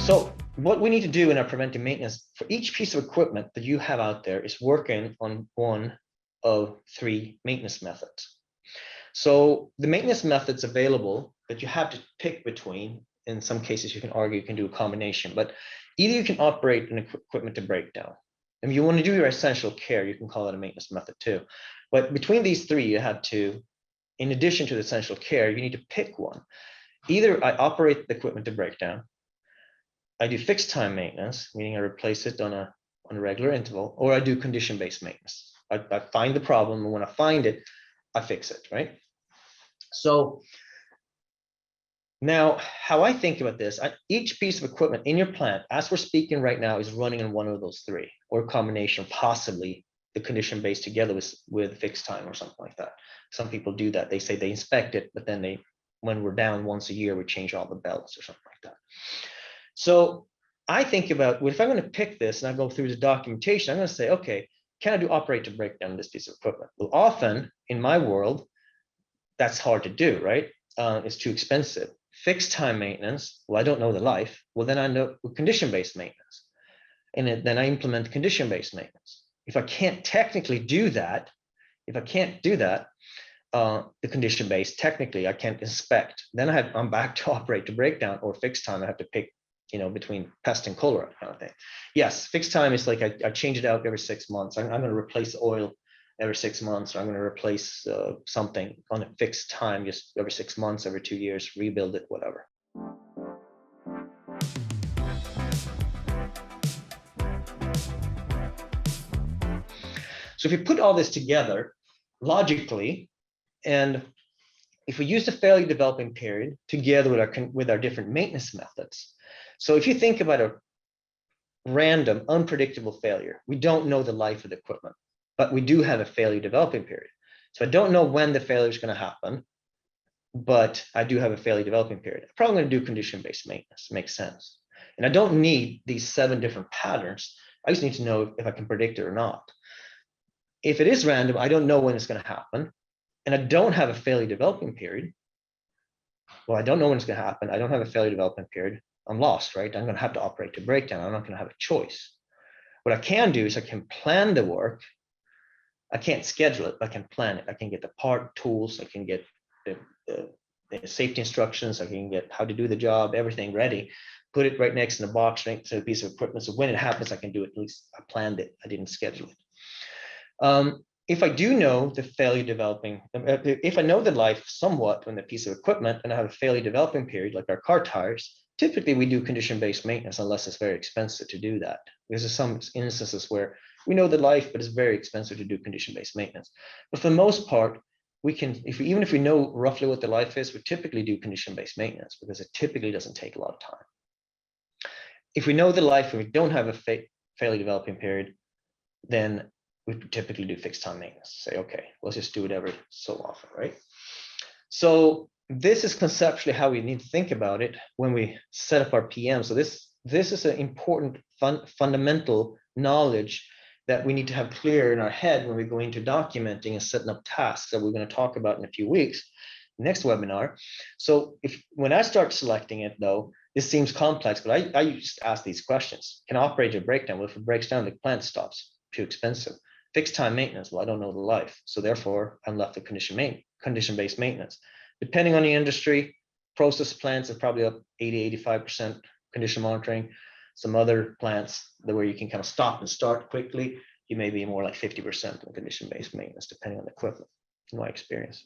So what we need to do in our preventive maintenance for each piece of equipment that you have out there is working on one of three maintenance methods. So the maintenance methods available that you have to pick between, in some cases you can argue you can do a combination, but either you can operate an equipment to breakdown. If you want to do your essential care, you can call it a maintenance method too. But between these three, you have to, in addition to the essential care, you need to pick one. Either I operate the equipment to breakdown, I do fixed time maintenance, meaning I replace it on a regular interval, or I do condition-based maintenance. I find the problem, and when I find it, I fix it, right? So now how I think about this, each piece of equipment in your plant, as we're speaking right now, is running on one of those three, or a combination, possibly the condition-based together with fixed time or something like that. Some people do that. They say they inspect it, but then when we're down once a year, we change all the belts or something like that. So I think about, well, if I'm going to pick this and I go through the documentation, I'm going to say, okay, can I do operate to breakdown this piece of equipment? Well, often in my world, that's hard to do, right? It's too expensive. Fixed time maintenance, well, I don't know the life. Well, then I know condition-based maintenance. And then I implement condition-based maintenance. If I can't technically do that, the condition-based, technically I can't inspect, then I'm back to operate to breakdown or fixed time. I have to pick, between pest and cholera kind of thing. Yes, fixed time is like I change it out every 6 months. I'm going to replace oil every 6 months, or I'm going to replace something on a fixed time just every 6 months, every 2 years, rebuild it, whatever. So if you put all this together logically, and if we use the failure developing period together with our different maintenance methods. So if you think about a random, unpredictable failure, we don't know the life of the equipment, but we do have a failure developing period. So I don't know when the failure is going to happen, but I do have a failure developing period. I'm probably going to do condition-based maintenance. It makes sense. And I don't need these 7 different patterns. I just need to know if I can predict it or not. If it is random, I don't know when it's going to happen, and I don't have a failure developing period. Well, I don't know when it's going to happen. I don't have a failure development period. I'm lost, right? I'm going to have to operate to breakdown. I'm not going to have a choice. What I can do is I can plan the work. I can't schedule it, but I can plan it. I can get the part, tools. I can get the safety instructions. I can get how to do the job, everything ready. Put it right next in the box, next to a piece of equipment. So when it happens, I can do it. At least I planned it. I didn't schedule it. If I do know the failure developing, if I know the life somewhat on the piece of equipment and I have a failure developing period, like our car tires, typically we do condition-based maintenance unless it's very expensive to do that. There's some instances where we know the life, but it's very expensive to do condition-based maintenance. But for the most part, we can, even if we know roughly what the life is, we typically do condition-based maintenance because it typically doesn't take a lot of time. If we know the life and we don't have a failure developing period, then we typically do fixed time maintenance. Say, okay, let's just do it every so often, right? So this is conceptually how we need to think about it when we set up our PM. So this is an important fundamental knowledge that we need to have clear in our head when we go into documenting and setting up tasks that we're going to talk about in a few weeks, next webinar. So when I start selecting it though, this seems complex, but I just ask these questions. Can I operate a breakdown? Well, if it breaks down, the plant stops. Too expensive. Fixed time maintenance, well, I don't know the life. So therefore, I'm left with condition-based maintenance. Depending on the industry, process plants are probably up 80-85% condition monitoring. Some other plants where you can kind of stop and start quickly, you may be more like 50% on condition-based maintenance, depending on the equipment, in my experience.